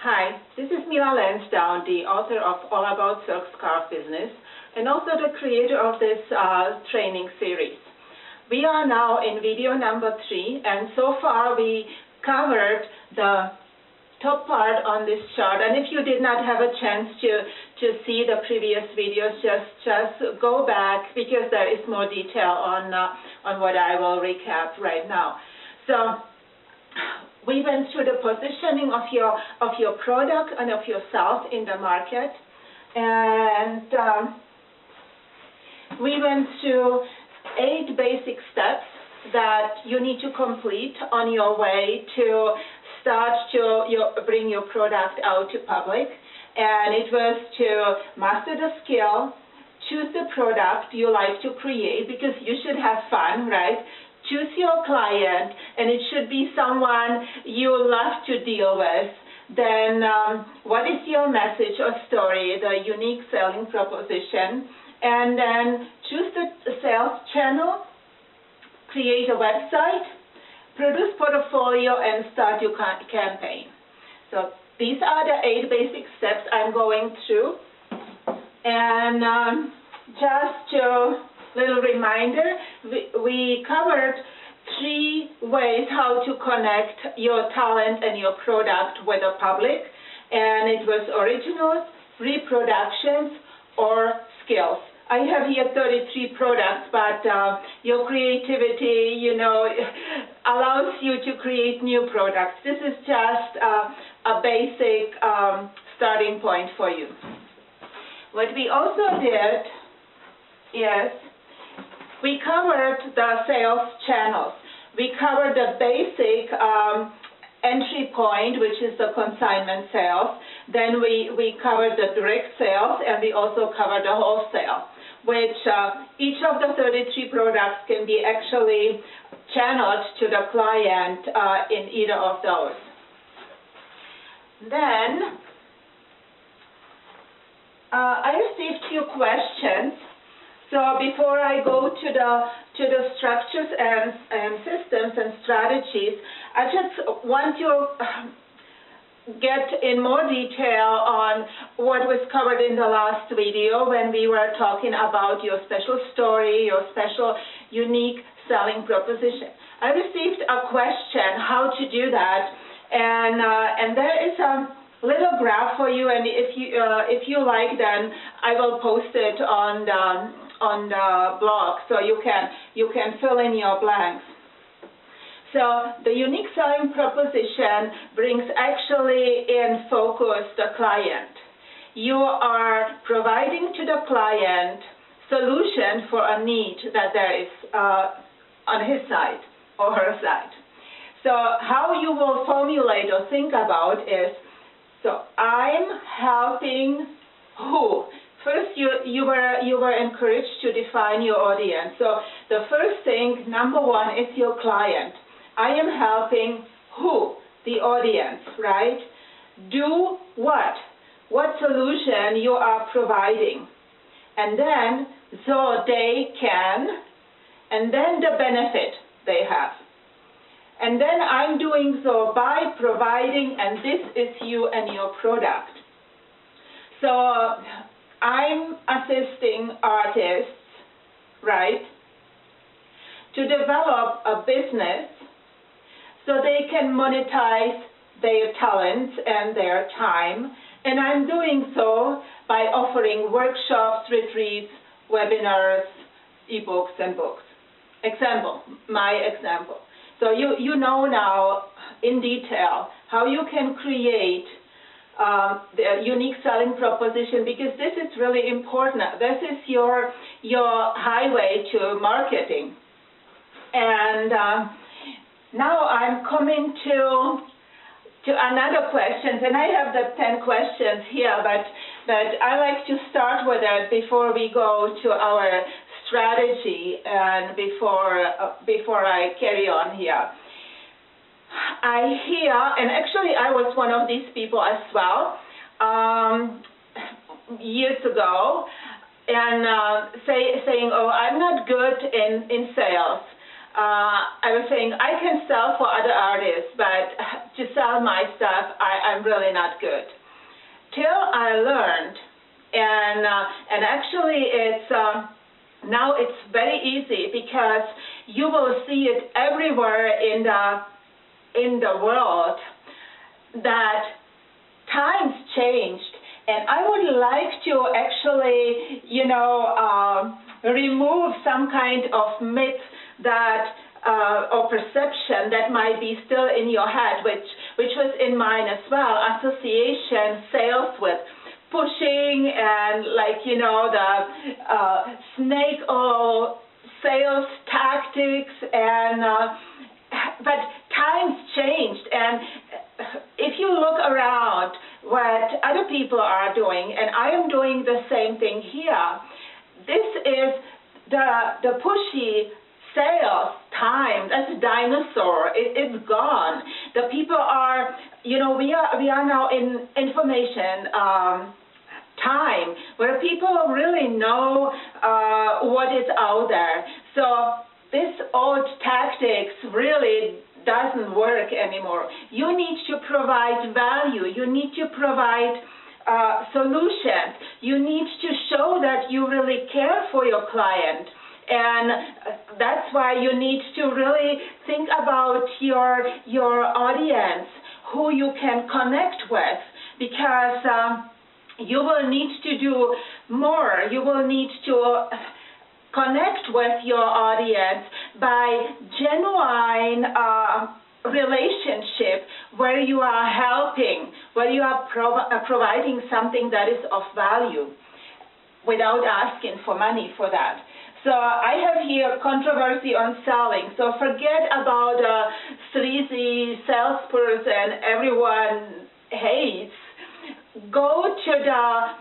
Hi, this is Mila Lansdowne, the author of All About Silk Scarf Business, and also the creator of this training series. We are now in video number 3, and so far we covered the top part on this chart. And if you did not have a chance to see the previous videos, just go back, because there is more detail on what I will recap right now. So we went through the positioning of your product and of yourself in the market, and we went through 8 basic steps that you need to complete on your way to start to bring your product out to public. And it was to master the skill, choose the product you like to create, because you should have fun, right? Choose your client, and it should be someone you love to deal with. Then what is your message or story, the unique selling proposition? And then choose the sales channel, create a website, produce portfolio, and start your campaign. So these are the 8 basic steps I'm going through. And just a little reminder, we covered 3 ways how to connect your talent and your product with the public, and it was originals, reproductions, or skills. I have here 33 products, but your creativity, allows you to create new products. This is just a basic starting point for you. What we also did is we covered the sales channels. We covered the basic entry point, which is the consignment sales. Then we covered the direct sales, and we also covered the wholesale, which each of the 33 products can be actually channeled to the client in either of those. Then I received 2 questions. So before I go to the structures and systems and strategies, I just want to get in more detail on what was covered in the last video when we were talking about your special story, your special unique selling proposition. I received a question how to do that, and there is a little graph for you, and if you like, then I will post it on the blog, so you can fill in your blanks. So the unique selling proposition brings actually in focus the client. You are providing to the client solution for a need that there is on his side or her side. So how you will formulate or think about is, so I'm helping who? First, you were encouraged to define your audience. So the first thing, number 1, is your client. I am helping who? The audience, right? Do what? What solution you are providing? And then, so they can, and then the benefit they have. And then I'm doing so by providing, and this is you and your product. So I'm assisting artists, right, to develop a business so they can monetize their talents and their time. And I'm doing so by offering workshops, retreats, webinars, ebooks, and books. Example, my example. So you know now in detail how you can create the unique selling proposition, because this is really important. This is your highway to marketing. And now I'm coming to another question, and I have the 10 questions here, but I like to start with it before we go to our strategy and before I carry on here. I hear, and actually I was one of these people as well, years ago, and saying, oh, I'm not good in sales. I was saying I can sell for other artists, but to sell my stuff, I'm really not good. Till I learned, and actually it's now it's very easy because you will see it everywhere in the world that times changed, and I would like to actually, remove some kind of myth that or perception that might be still in your head, which was in mine as well. Association sales with pushing and the snake oil sales tactics, and but times changed, and if you look around what other people are doing, and I am doing the same thing here, this is the pushy sales time. That's a dinosaur. It's gone. The people are, we are now in information time where people really know what is out there. So this old tactics really doesn't work anymore. You need to provide value. You need to provide solutions. You need to show that you really care for your client. And that's why you need to really think about your audience, who you can connect with, because you will need to do more. You will need to connect with your audience by genuine relationship where you are helping, where you are providing something that is of value without asking for money for that. So I have here controversy on selling. So forget about sleazy salesperson everyone hates. Go to the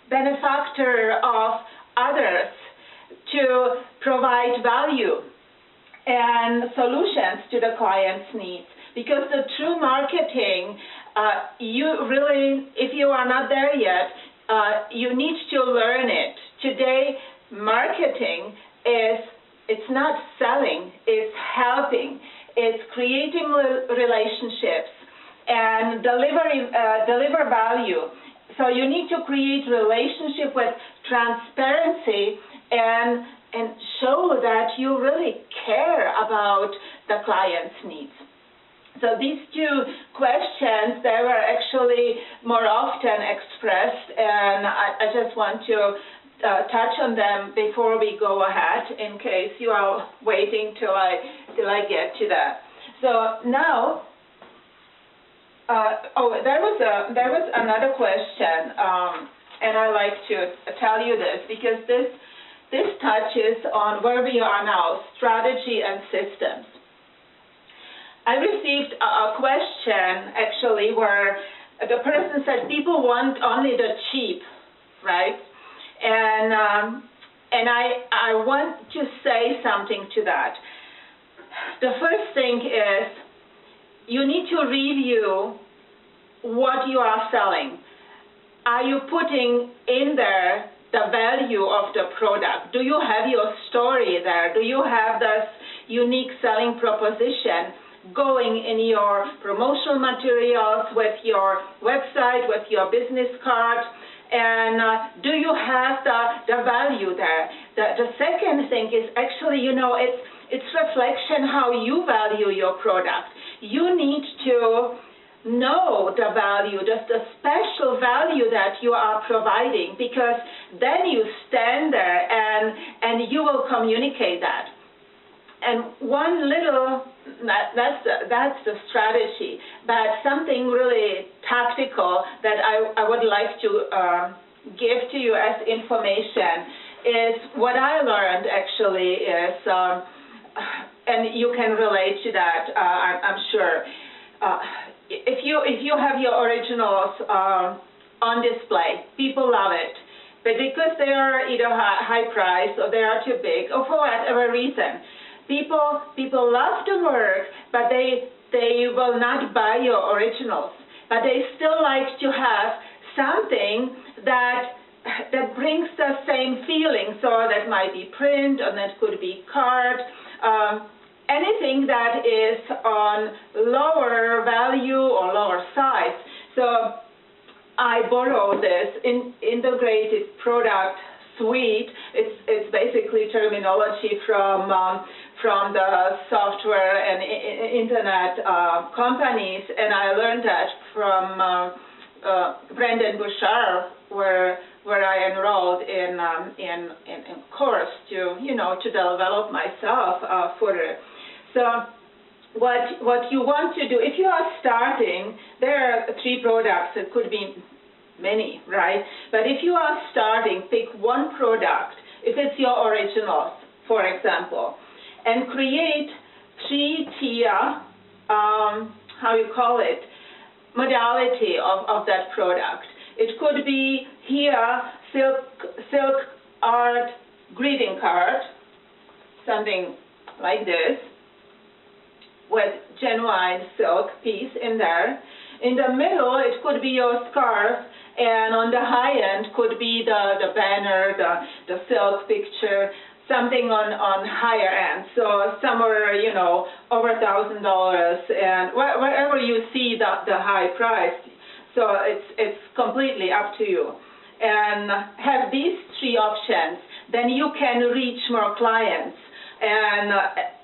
benefactor of others to provide value and solutions to the client's needs. Because the true marketing, you really, if you are not there yet, you need to learn it. Today, marketing it's not selling, it's helping, it's creating relationships and deliver value. So you need to create relationship with transparency and show that you really care about the client's needs. So these two questions, they were actually more often expressed, and I just want to touch on them before we go ahead, in case you are waiting till I get to that. So now, there was another question, and I like to tell you this because this touches on where we are now, strategy and systems. I received a question actually where the person said people want only the cheap, right? And I want to say something to that. The first thing is you need to review what you are selling. Are you putting in there the value of the product? Do you have your story there? Do you have this unique selling proposition going in your promotional materials, with your website, with your business card? And do you have the value there? The second thing is actually, it's reflection how you value your product. You need to know the value, the special value that you are providing, because then you stand there and you will communicate that. And one little, that's the strategy, but something really tactical that I would like to give to you as information is what I learned actually is, and you can relate to that, I'm sure. If you have your originals on display, people love it. But because they are either high price or they are too big or for whatever reason, people love the work, but they will not buy your originals. But they still like to have something that brings the same feeling. So that might be print, or that could be card. anything that is on lower value or lower size. So I borrow this integrated product suite. It's basically terminology from the software and internet companies, and I learned that from Brendan Bouchard, where I enrolled in course to to develop myself further. So what you want to do, if you are starting, there are 3 products. It could be many, right? But if you are starting, pick one product, if it's your originals, for example, and create 3-tier, how you call it, modality of that product. It could be here, SilkArt greeting card, something like this, with genuine silk piece in there. In the middle, it could be your scarf, and on the high end could be the banner, the silk picture, something on higher end. So somewhere, over $1,000, and wherever you see the high price. So it's completely up to you. And have these 3 options, then you can reach more clients. And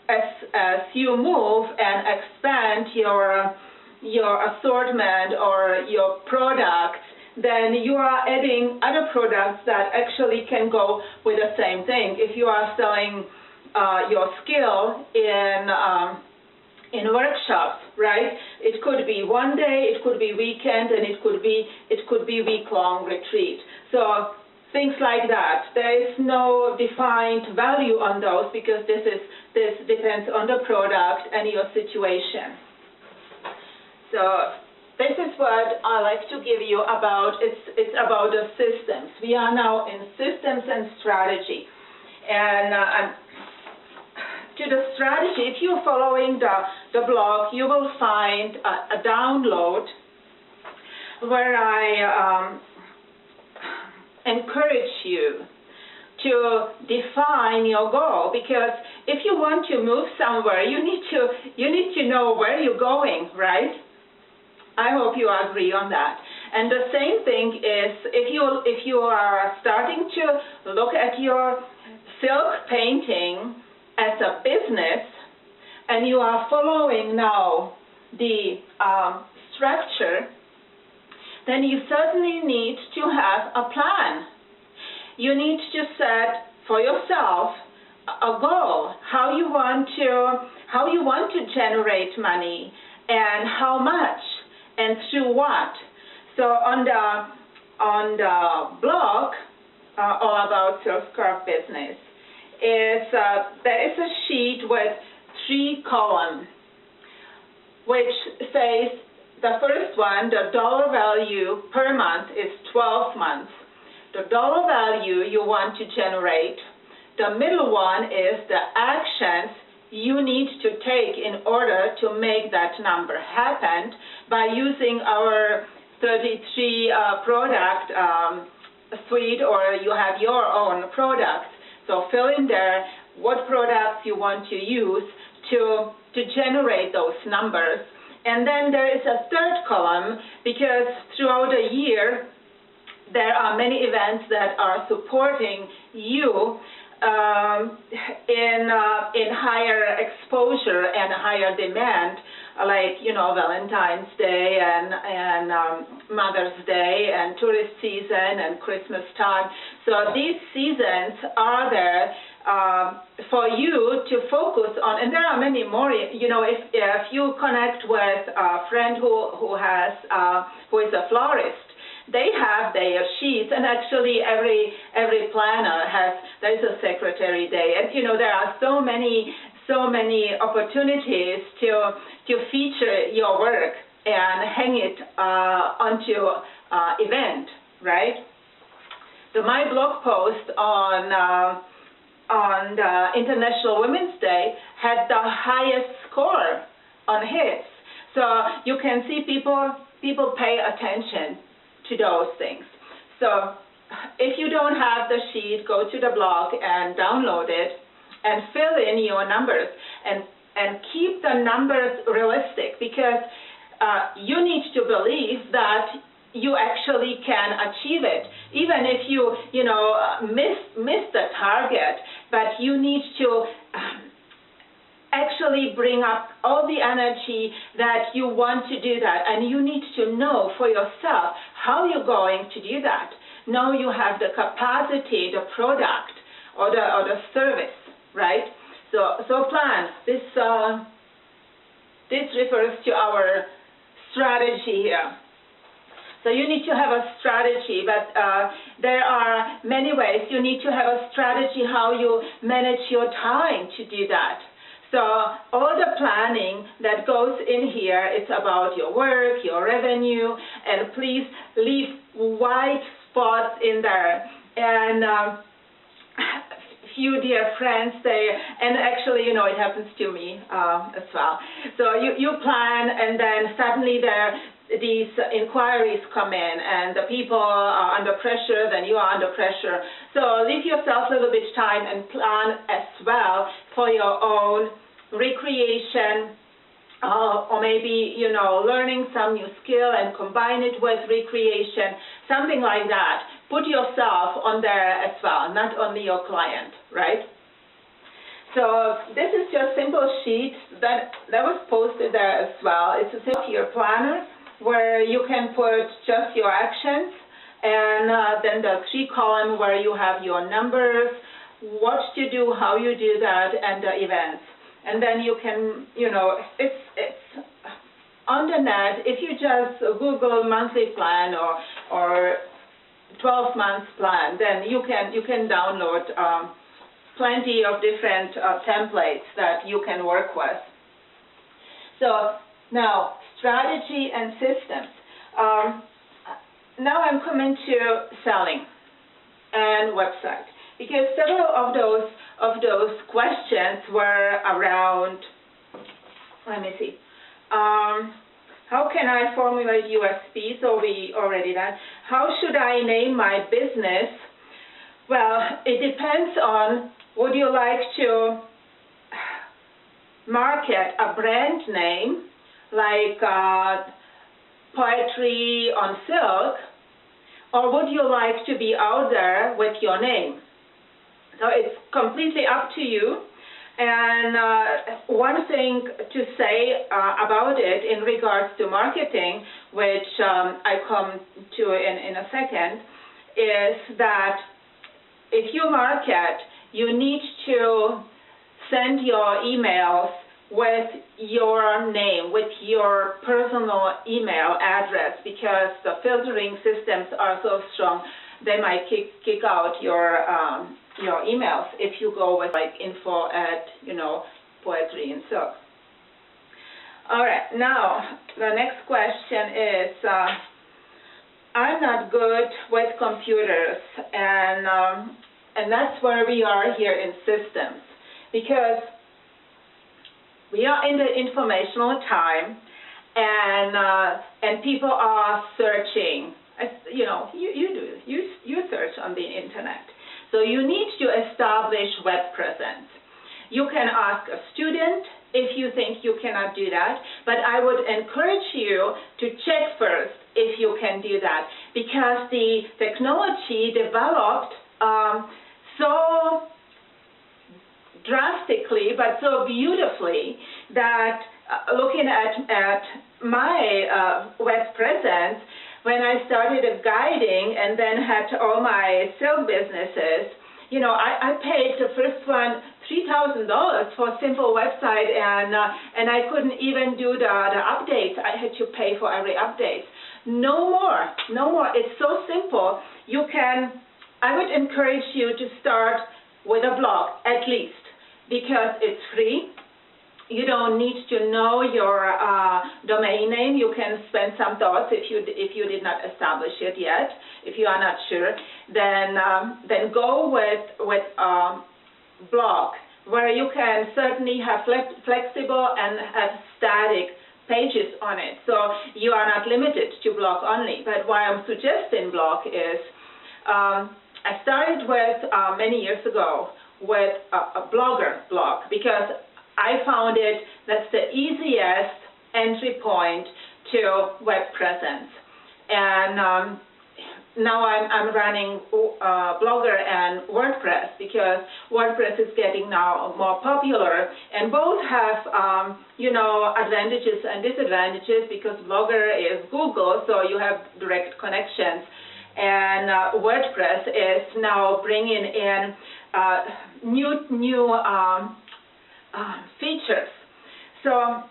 as you move and expand your assortment or your products, then you are adding other products that actually can go with the same thing. If you are selling your skill in workshops, right? It could be one day, it could be weekend, and it could be week-long retreat. So things like that. There is no defined value on those because this depends on the product and your situation. So this is what I like to give you about. It's about the systems. We are now in systems and strategy, and to the strategy, if you're following the blog, you will find a download where I encourage you to define your goal, because if you want to move somewhere, you need to know where you're going, right? I hope you agree on that. And the same thing is if you are starting to look at your silk painting as a business, and you are following now the structure, then you certainly need to have a plan. You need to set for yourself a goal, how you want to generate money, and how much, and through what. So on the blog, all about SilkArt business, there is a sheet with 3 columns, which says the first one, the dollar value per month, is 12 months. The dollar value you want to generate. The middle one is the actions you need to take in order to make that number happen by using our 33 product suite, or you have your own products. So fill in there what products you want to use to generate those numbers. And then there is a third column, because throughout the year there are many events that are supporting you in higher exposure and higher demand, like Valentine's Day and Mother's Day and tourist season and Christmas time. So these seasons are there for you to focus on, and there are many more. If you connect with a friend who is a florist, they have their sheets, and actually every planner there's a secretary day, and there are so many opportunities to feature your work and hang it onto event, right? So my blog post on the International Women's Day had the highest score on hits. So you can see people pay attention to those things. So if you don't have the sheet, go to the blog and download it and fill in your numbers. And and keep the numbers realistic, because you need to believe that you actually can achieve it, even if you miss the target. But you need to actually bring up all the energy that you want to do that, and you need to know for yourself how you're going to do that. Know you have the capacity, the product, or the service, right? So plan. This refers to our strategy here. So you need to have a strategy, but there are many ways. You need to have a strategy how you manage your time to do that. So all the planning that goes in here, it's about your work, your revenue, and please leave white spots in there. And few dear friends, and actually, it happens to me as well. So you plan, and then suddenly these inquiries come in, and the people are under pressure, then you are under pressure. So leave yourself a little bit time and plan as well for your own recreation, or maybe, learning some new skill and combine it with recreation, something like that. Put yourself on there as well, not only your client, right? So this is just simple sheet that was posted there as well. It's a self-year planner where you can put just your actions, and then the 3-column where you have your numbers, what to do, how you do that, and the events. And then you can, it's on the net. If you just Google monthly plan or 12 months plan, then you can download plenty of different templates that you can work with. So now, strategy and systems. Now I'm coming to selling and website, because several of those questions were around. Let me see. How can I formulate USP? So we already done. How should I name my business? Well, it depends on, would you like to market a brand name like poetry on silk, or would you like to be out there with your name? So it's completely up to you. And one thing to say about it in regards to marketing, which I come to in a second, is that if you market, you need to send your emails with your name, with your personal email address, because the filtering systems are so strong, they might kick out your emails if you go with like info at poetry and silk. All right, now the next question is, I'm not good with computers, and that's where we are here in systems, because we are in the informational time, and people are searching. You search on the internet. So you need to establish web presence. You can ask a student if you think you cannot do that, but I would encourage you to check first if you can do that, because the technology developed so drastically but so beautifully that looking at my web presence, when I started guiding and then had all my silk businesses, I paid the first one $3,000 for a simple website, and I couldn't even do the updates. I had to pay for every update. No more. It's so simple. I would encourage you to start with a blog at least, because it's free. You don't need to know your domain name. You can spend some thoughts if you did not establish it yet. If you are not sure, then go with blog, where you can certainly have flexible and have static pages on it. So you are not limited to blog only. But why I'm suggesting blog is, I started with many years ago with a blogger blog, because I found that's the easiest entry point to web presence. And now I'm running Blogger and WordPress because WordPress is getting now more popular, and both have advantages and disadvantages because Blogger is Google, so you have direct connections, and WordPress is now bringing in new features. So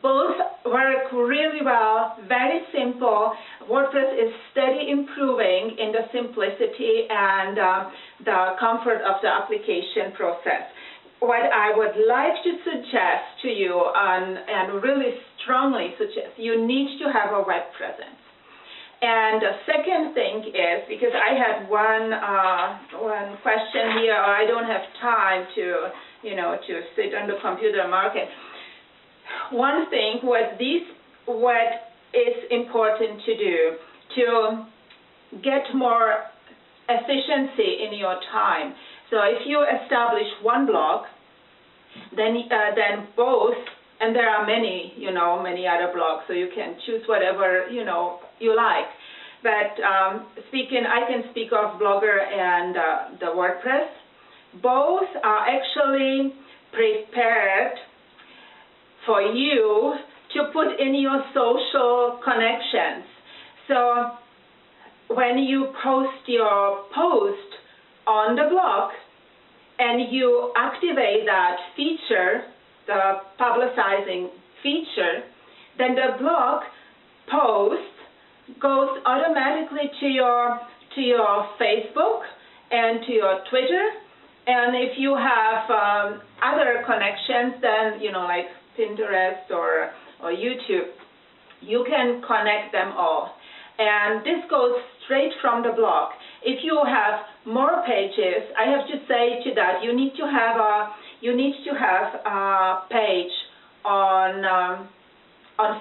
both work really well, very simple. WordPress is steady improving in the simplicity and the comfort of the application process. What I would like to suggest to you, and really strongly suggest, you need to have a web presence. And the second thing is, because I had one question here, or I don't have time to sit on the computer market. One thing, what is important to do to get more efficiency in your time. So if you establish one blog, then both, and there are many other blogs, so you can choose whatever you like. But I can speak of Blogger and the WordPress. Both are actually prepared for you to put in your social connections. So when you post your post on the blog and you activate that feature, the publicizing feature, then the blog post goes automatically to your Facebook and to your Twitter. And if you have other connections, then like Pinterest or YouTube, you can connect them all. And this goes straight from the blog. If you have more pages, I have to say to that, you need to have a page on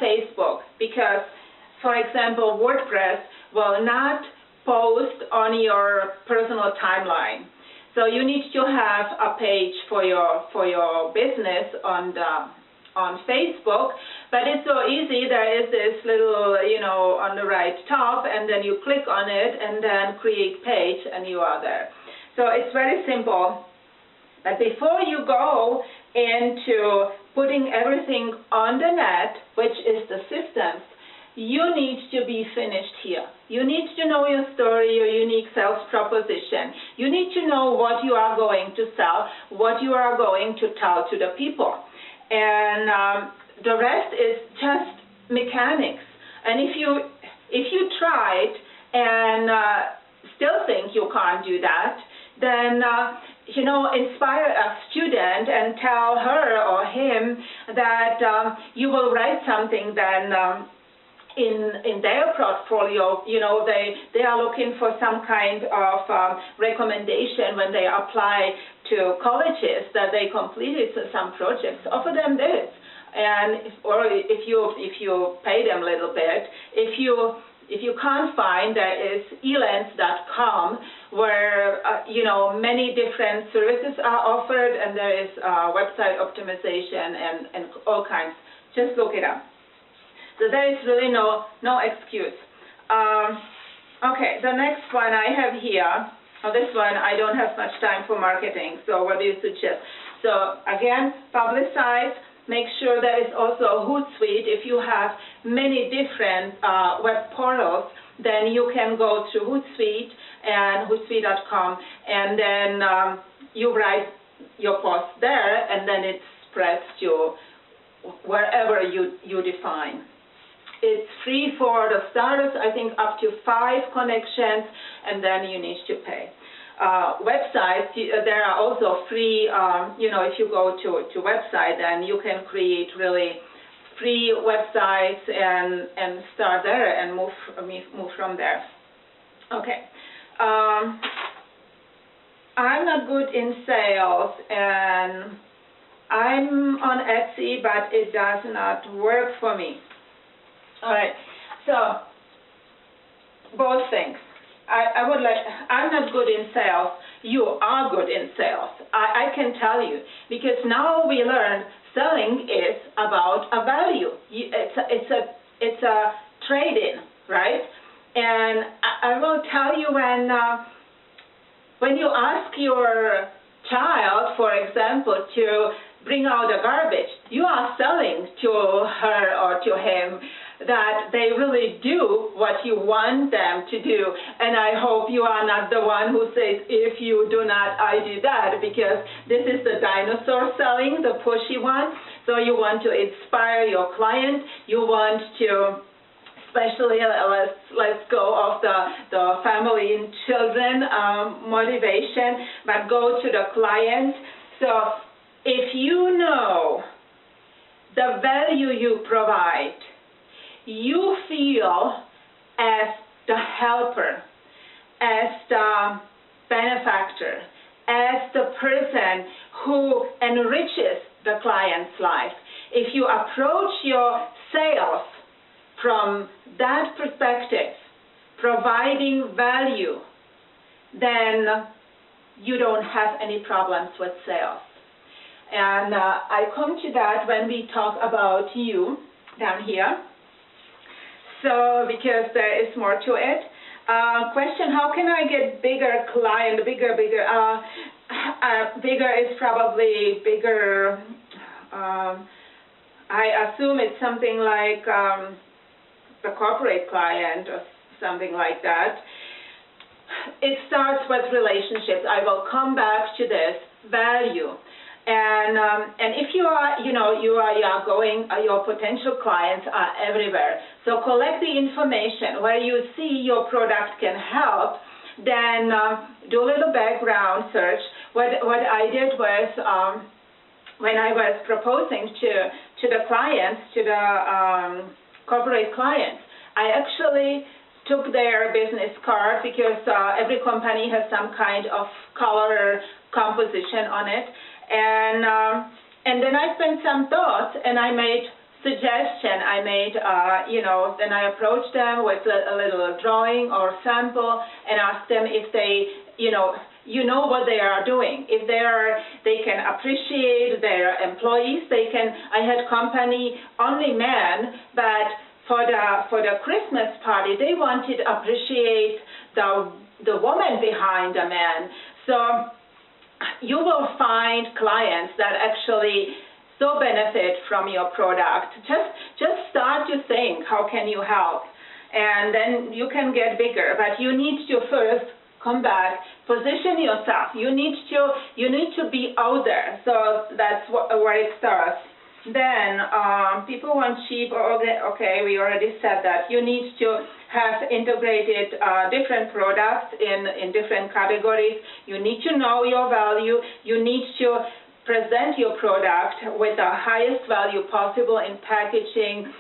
Facebook, because, for example, WordPress will not post on your personal timeline. So you need to have a page for your business on Facebook, but it's so easy. There is this little, on the right top, and then you click on it, and then create page, and you are there. So it's very simple. But before you go into putting everything on the net, which is the systems, you need to be finished here. You need to know your story, your unique sales proposition. You need to know what you are going to sell, what you are going to tell to the people. And the rest is just mechanics. And if you try it and still think you can't do that, then inspire a student and tell her or him that you will write something then in their portfolio. They are looking for some kind of recommendation when they apply to colleges that they completed some projects. Offer them this, and if you pay them a little bit. If you can't find, there is elance.com where many different services are offered, and there is website optimization and all kinds. Just look it up. So there is really no excuse. Okay, the next one I have here. This one I don't have much time for marketing. So what do you suggest? So again, publicize. Make sure there is also Hootsuite. If you have many different web portals, then you can go to Hootsuite and Hootsuite.com, and then you write your post there, and then it spreads to wherever you define. It's free for the starters, I think up to 5 connections, and then you need to pay. Websites, there are also free, if you go to website, then you can create really free websites and start there and move from there. Okay. I'm not good in sales, and I'm on Etsy, but it does not work for me. All right, so both things. I'm not good in sales. You are good in sales. I can tell you, because now we learn selling is about a value. It's a trade-in, right? And I will tell you, when you ask your child, for example, to bring out the garbage, you are selling to her or to him that they really do what you want them to do. And I hope you are not the one who says, if you do not, I do that, because this is the dinosaur selling, the pushy one. So you want to inspire your client. You want to, especially let's go of the family and children motivation, but go to the client. So if you know the value you provide, you feel as the helper, as the benefactor, as the person who enriches the client's life. If you approach your sales from that perspective, providing value, then you don't have any problems with sales. And I come to that when we talk about you down here. So, because there is more to it. Question, how can I get bigger client, bigger? Bigger is probably bigger. I assume it's something like the corporate client or something like that. It starts with relationships. I will come back to this value. And if you are, you are going, your potential clients are everywhere. So collect the information where you see your product can help. Then do a little background search. What I did was, when I was proposing to the clients, to the corporate clients, I actually took their business card, because every company has some kind of color composition on it. And then I spent some thought, and I made suggestion. I made, then I approached them with a little drawing or sample, and asked them if they, what they are doing. If they can appreciate their employees. I had company only men, but for the Christmas party, they wanted to appreciate the woman behind the man. So you will find clients that actually so benefit from your product. Just start to think, how can you help? And then you can get bigger, but you need to first come back, position yourself. You need to be out there. So that's where it starts. Then people want cheap, okay, we already said that. You need to have integrated different products in different categories. You need to know your value. You need to present your product with the highest value possible in packaging,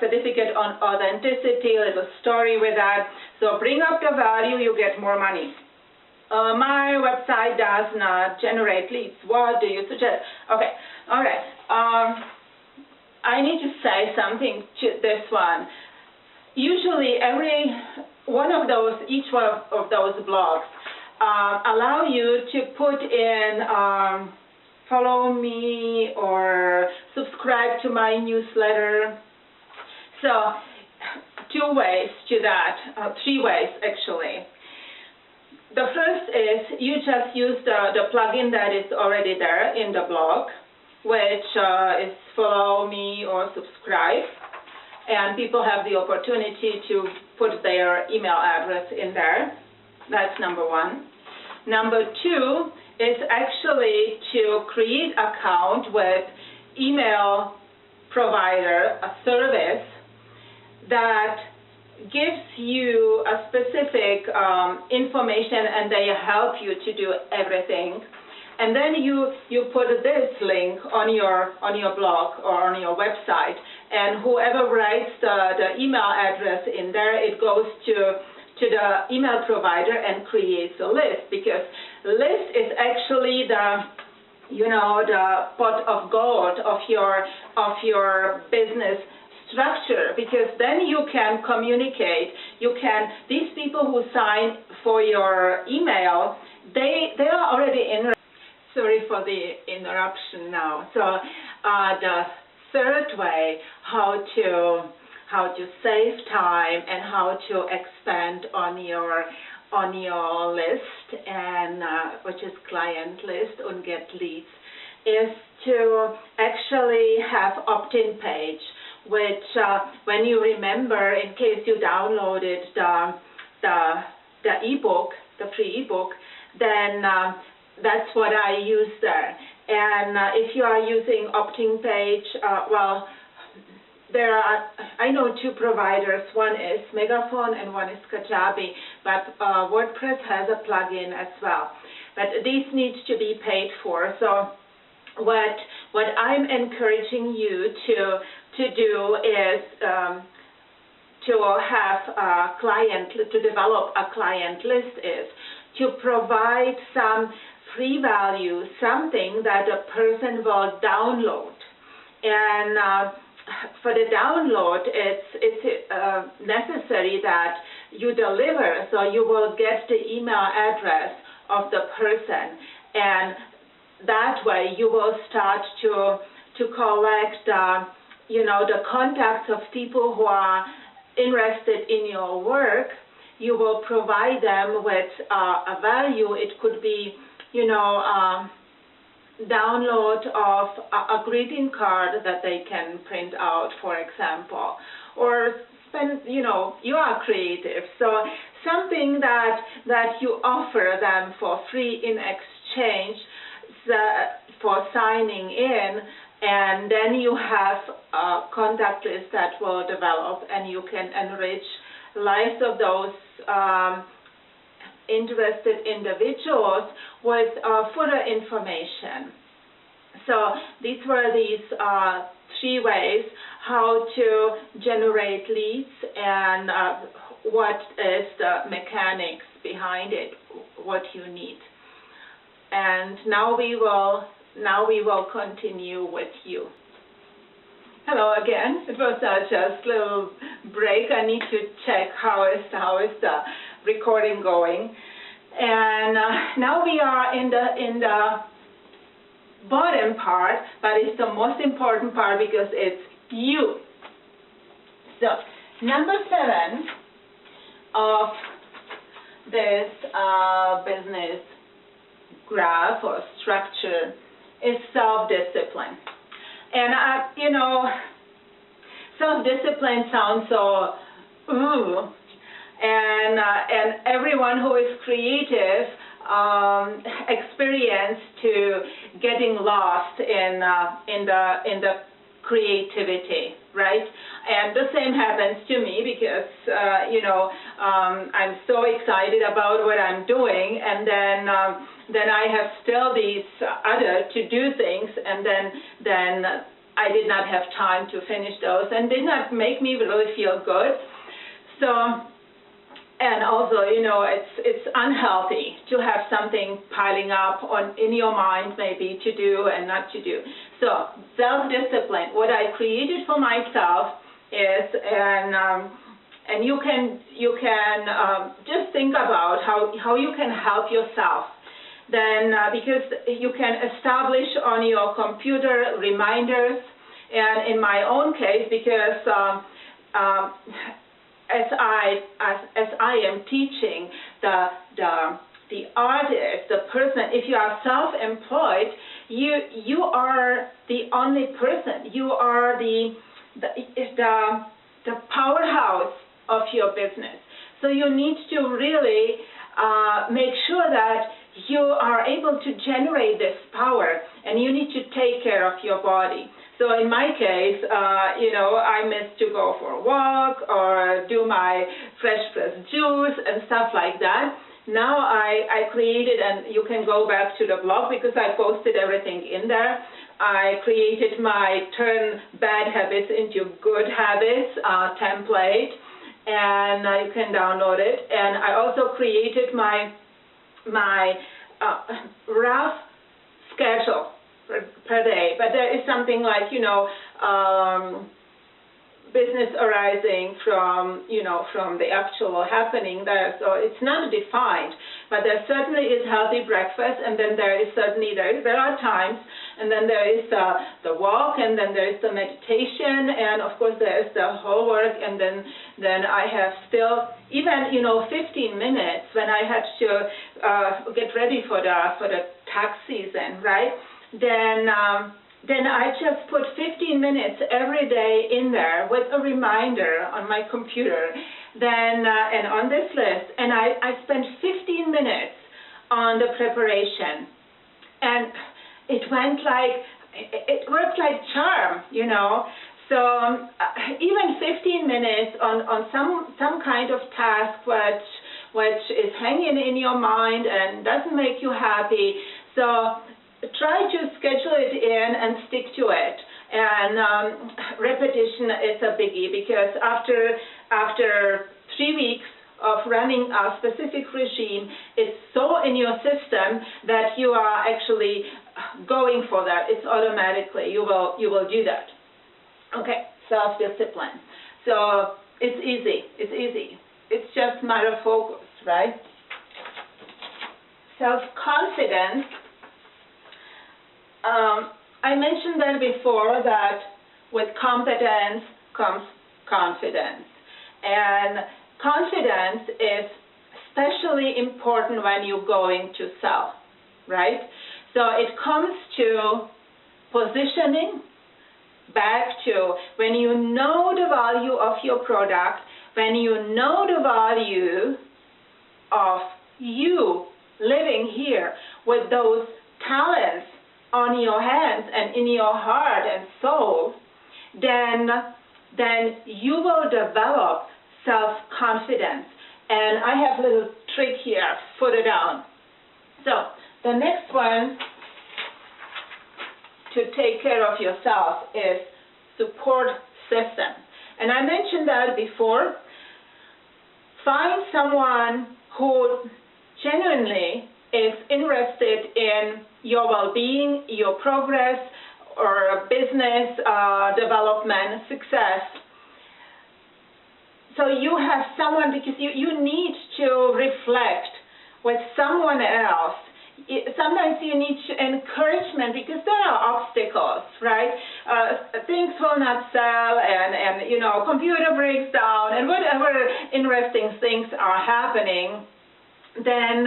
certificate on authenticity, a little story with that. So bring up the value, you get more money. My website does not generate leads. What do you suggest? Okay, all right. I need to say something to this one. Usually each one of those blogs allow you to put in follow me or subscribe to my newsletter. So 2 ways to that, 3 ways actually. The first is you just use the plugin that is already there in the blog, which is follow me or subscribe, and people have the opportunity to put their email address in there. That's number 1. Number 2 is actually to create an account with email provider, a service that gives you a specific information, and they help you to do everything. And then you put this link on your blog or on your website, and whoever writes the email address in there, it goes to the email provider and creates a list, because list is actually the pot of gold of your business structure, because then you can communicate. These people who sign for your email, they are already in. Sorry for the interruption now. So the third way how to save time and how to expand on your list, and which is client list and get leads, is to actually have opt-in page, which when you remember, in case you downloaded the ebook, the free ebook, then that's what I use there. And if you are using opt-in page, well, I know two providers. One is Megaphone and one is Kajabi, but WordPress has a plugin as well. But these need to be paid for. So what I'm encouraging you to do is to have to develop a client list, is to provide some free value, something that a person will download. And for the download, it's necessary that you deliver, so you will get the email address of the person, and that way you will start to collect the contacts of people who are interested in your work. You will provide them with a value. It could be download of a greeting card that they can print out, for example, or spend, you are creative, so something that you offer them for free in exchange for signing in, and then you have a contact list that will develop, and you can enrich lives of those interested individuals with further information. So these were these three ways how to generate leads, and what is the mechanics behind it, what you need. And now we will continue with you. Hello again. It was just a little break. I need to check how is the recording going. And now we are in the bottom part, but it's the most important part because it's you. So number 7 of this business graph or structure is self-discipline. And self-discipline sounds so ooh, and everyone who is creative experience to getting lost in the creativity, right? And the same happens to me because I'm so excited about what I'm doing, and then I have still these other to-do things, and then I did not have time to finish those, and did not make me really feel good. So, and also, it's unhealthy to have something piling up in your mind, maybe to do and not to do. So, self-discipline. What I created for myself is, and you can just think about how you can help yourself. Then, because you can establish on your computer reminders, and in my own case, because as I am teaching the artist, the person, if you are self-employed, you are the only person. You are the powerhouse of your business. So you need to really make sure that you are able to generate this power, and you need to take care of your body. So in my case, I miss to go for a walk or do my fresh pressed juice and stuff like that. Now I created, and you can go back to the blog because I posted everything in there. I created my Turn Bad Habits into Good Habits template, and you can download it. And I also created my rough schedule per day, but there is something like business arising from, from the actual happening there. So it's not defined, but there certainly is healthy breakfast, and then there are times, and then there is the walk, and then there is the meditation, and of course there is the whole work, and then I have still even 15 minutes when I had to get ready for the tax season, right? Then I just put 15 minutes every day in there with a reminder on my computer, and on this list, and I spent 15 minutes on the preparation, and it worked like charm, So even 15 minutes on some kind of task which is hanging in your mind and doesn't make you happy. So try to schedule it in and stick to it. And repetition is a biggie, because after 3 weeks of running a specific regime, it's so in your system that you are actually going for that. It's automatically, you will do that. Okay, self-discipline. So it's easy. It's just matter of focus, right? Self-confidence. I mentioned that before, that with competence comes confidence. And confidence is especially important when you're going to sell, right? So it comes to positioning, back to when you know the value of your product, when you know the value of you living here with those talents on your hands and in your heart and soul, then you will develop self-confidence. And I have a little trick here, put it down. So the next one to take care of yourself is support system. And I mentioned that before. Find someone who genuinely is interested in your well-being, your progress, or business development, success. So you have someone, because you need to reflect with someone else. Sometimes you need encouragement, because there are obstacles, right? Things will not sell, and computer breaks down, and whatever interesting things are happening, then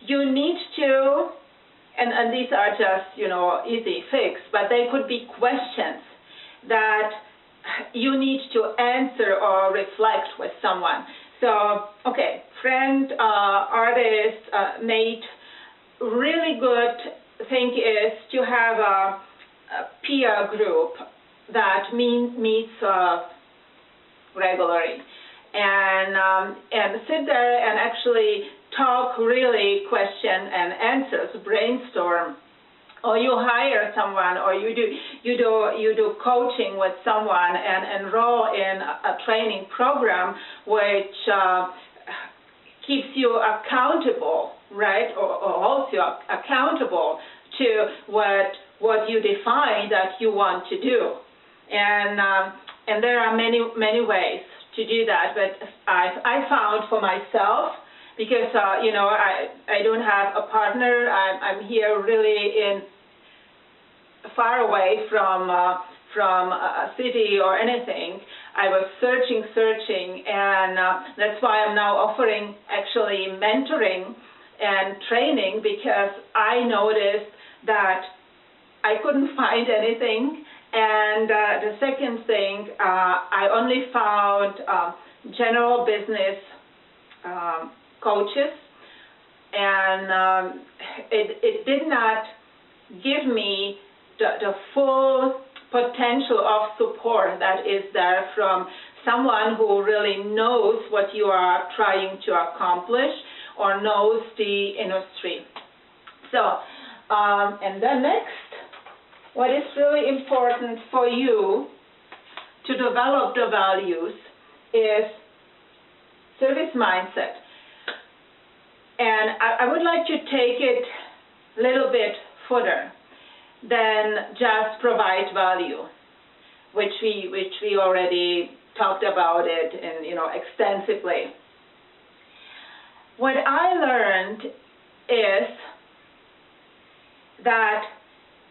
you need to, and these are just, easy fix, but they could be questions that you need to answer or reflect with someone. So, okay, friend, artist, mate, really good thing is to have a peer group that meets regularly, and sit there and actually talk, really question and answers, brainstorm, or you hire someone, or you do coaching with someone and enroll in a training program which keeps you accountable, right, or holds you accountable to what you define that you want to do. And there are many ways to do that, but I found for myself, because I don't have a partner. I'm here really far away from a city or anything. I was searching, and that's why I'm now offering actually mentoring and training, because I noticed that I couldn't find anything. And the second thing, I only found general business coaches, and it did not give me the full potential of support that is there from someone who really knows what you are trying to accomplish or knows the industry. So, and then next, what is really important for you to develop the values is service mindset. And I would like to take it a little bit further than just provide value. which we already talked about it and extensively. What I learned is that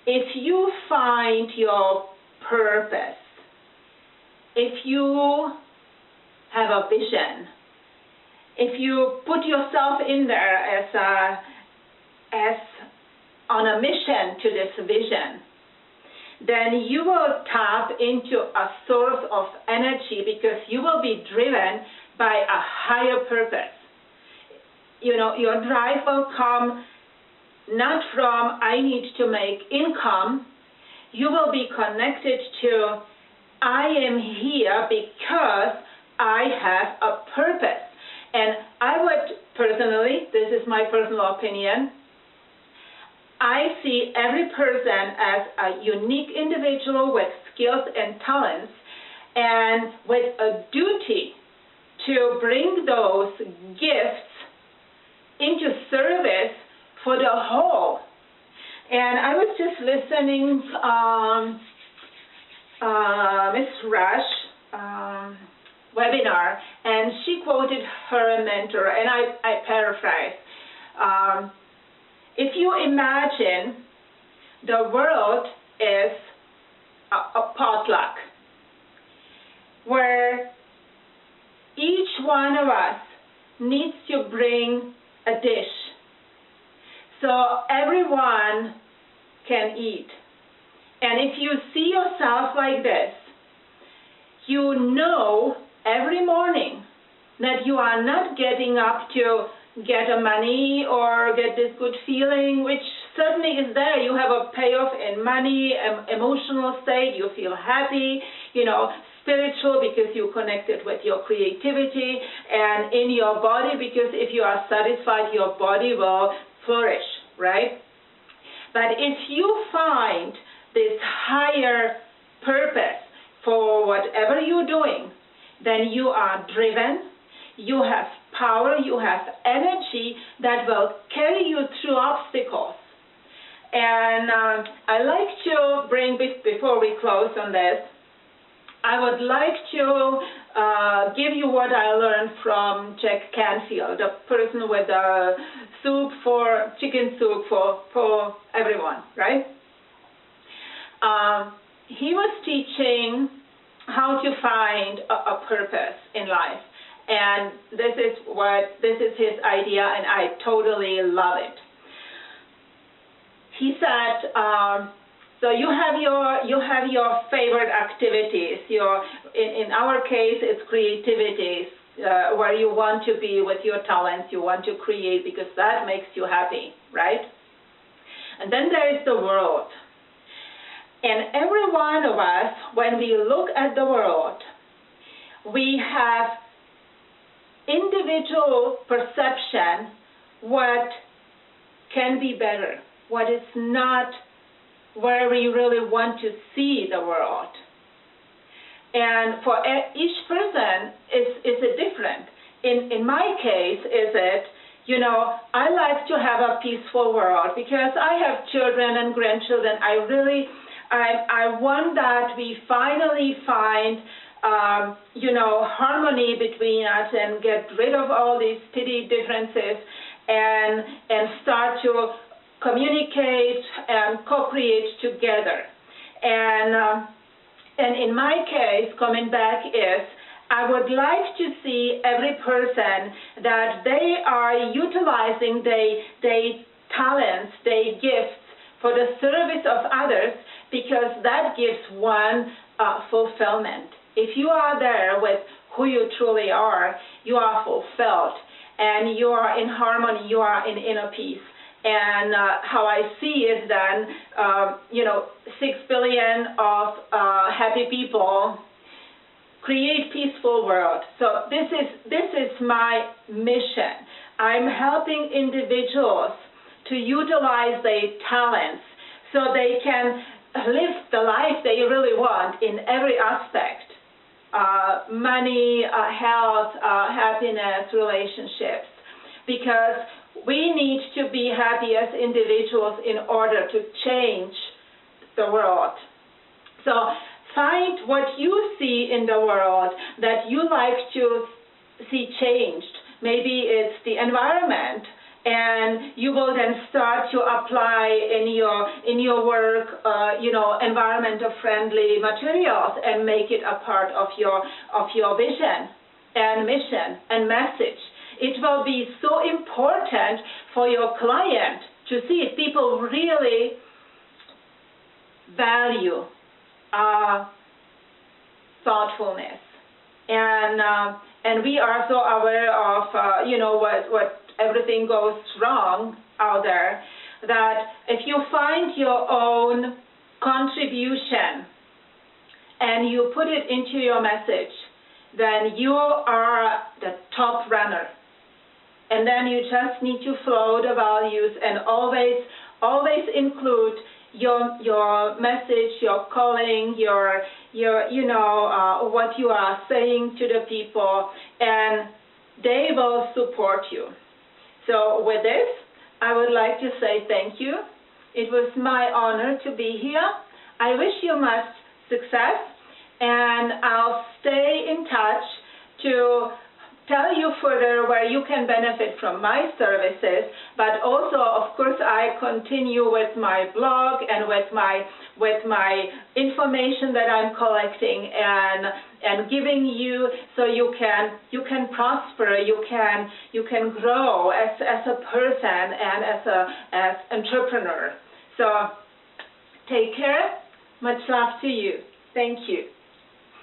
if you find your purpose, if you have a vision, if you put yourself in there as on a mission to this vision, then you will tap into a source of energy because you will be driven by a higher purpose. Your drive will come not from I need to make income. You will be connected to I am here because I have a purpose. And I would personally, this is my personal opinion, I see every person as a unique individual with skills and talents and with a duty to bring those gifts into service for the whole. And I was just listening Miss Rush webinar, and she quoted her mentor, and I paraphrase. If you imagine the world is a potluck where each one of us needs to bring a dish so everyone can eat. And if you see yourself like this, you know every morning that you are not getting up to get a money or get this good feeling, which certainly is there. You have a payoff in money, emotional state, you feel happy, spiritual because you connected with your creativity, and in your body because if you are satisfied, your body will flourish, right? But if you find this higher purpose for whatever you're doing, then you are driven, you have power, you have energy that will carry you through obstacles. And I like to bring, before we close on this, I would like to give you what I learned from Jack Canfield, the person with the chicken soup for everyone, right? He was teaching how to find a purpose in life. And this is his idea, and I totally love it. He said, so you have your favorite activities. In our case, it's creativity, where you want to be with your talents. You want to create because that makes you happy, right? And then there is the world. And every one of us, when we look at the world, we have individual perception what can be better, what is not where we really want to see the world. And for each person is it different. In my case, I like to have a peaceful world because I have children and grandchildren. I want that we finally find harmony between us and get rid of all these petty differences and start to communicate and co-create together. And in my case, coming back is, I would like to see every person that they are utilizing their talents, their gifts for the service of others, because that gives one fulfillment. If you are there with who you truly are, you are fulfilled, and you are in harmony, you are in inner peace. And how I see it then, 6 billion of happy people create peaceful world. So this is my mission. I'm helping individuals to utilize their talents so they can live the life they really want in every aspect. Money, health, happiness, relationships. Because we need to be happy as individuals in order to change the world. So find what you see in the world that you like to see changed. Maybe it's the environment, and you will then start to apply in your work, environmental-friendly materials and make it a part of your vision and mission and message. It will be so important for your client to see it. People really value thoughtfulness, and we are so aware of what everything goes wrong out there, that if you find your own contribution and you put it into your message, then you are the top runner. And then you just need to flow the values and always include your message, your calling, your what you are saying to the people, and they will support you. So with this, I would like to say thank you. It was my honor to be here. I wish you much success, and I'll stay in touch to tell you further where you can benefit from my services, but also, of course, I continue with my blog and with my information that I'm collecting and giving you, so you can prosper, you can grow as a person and as entrepreneur. So take care. Much love to you. Thank you.